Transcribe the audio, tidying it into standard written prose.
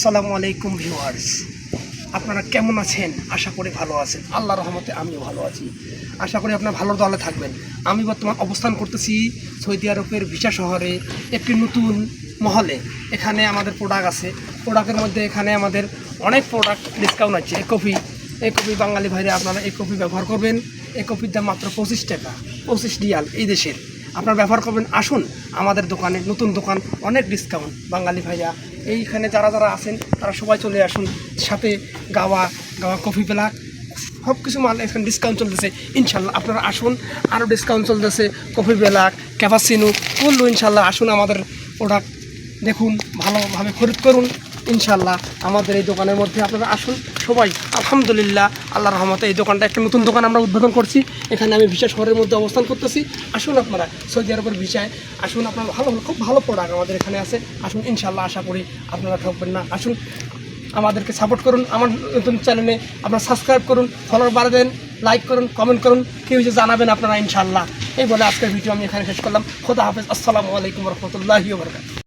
আসসালামু আলাইকুম ভিউয়ার্স, আপনারা কেমন আছেন? আশা করি ভালো আছেন। আল্লাহর রহমতে আমিও ভালো আছি। আশা করি আপনারা ভালো দলে থাকবেন। আমি বর্তমান অবস্থান করতেছি সৌদি আরবের ভিসা শহরে একটি নতুন মহলে। এখানে আমাদের প্রোডাক্ট আছে। প্রোডাক্টের মধ্যে এখানে আমাদের অনেক প্রোডাক্ট ডিসকাউন্ট আছে। এই কপি বাঙালি ভাইরা আপনারা এই কপি ব্যবহার করবেন। এই কপির দাম মাত্র 25 টাকা, 25 রিয়াল এই দেশের। আপনারা ব্যবহার করবেন। আসুন আমাদের দোকানে, নতুন দোকান, অনেক ডিসকাউন্ট। বাঙালি ভাইরা এইখানে যারা যারা আছেন তারা সবাই চলে আসুন। সাথে গাওয়া কফি ব্ল্যাক সব কিছু মাল এখানে ডিসকাউন্ট চলতেছে। ইনশাল্লাহ আপনারা আসুন, আরও ডিসকাউন্ট চলতেছে। কফি ব্ল্যাক, ক্যাপাচিনো করলো। ইনশাল্লাহ আসুন, আমাদের প্রোডাক্ট দেখুন, ভালোভাবে খরিদ করুন। ইনশাল্লাহ আমাদের এই দোকানের মধ্যে আপনারা আসুন সবাই। আলহামদুলিল্লাহ, আল্লাহর রহমতে এই দোকানটা একটা নতুন দোকান আমরা উদ্বোধন করছি। এখানে আমি ভিসা শহরের মধ্যে অবস্থান করতেছি। আসুন আপনারা সৌদি আরবের ভিসায় আসুন। আপনারা খুব ভালো প্রোডাক্ট আমাদের এখানে আছে। আসুন, ইনশাল্লাহ আশা করি আপনারা ঠকবেন না। আসুন, আমাদেরকে সাপোর্ট করুন। আমার নতুন চ্যানেলে আপনারা সাবস্ক্রাইব করুন, ফলোয়ার বাড়া দেন, লাইক করুন, কমেন্ট করুন, কেউ যে জানাবেন আপনারা। ইনশাল্লাহ এই বলে আজকের ভিডিও আমি এখানে শেষ করলাম। খোদা হাফেজ। আসসালামু আলাইকুম রহমতুল্লাহি ওয়া বারাকাতুহু।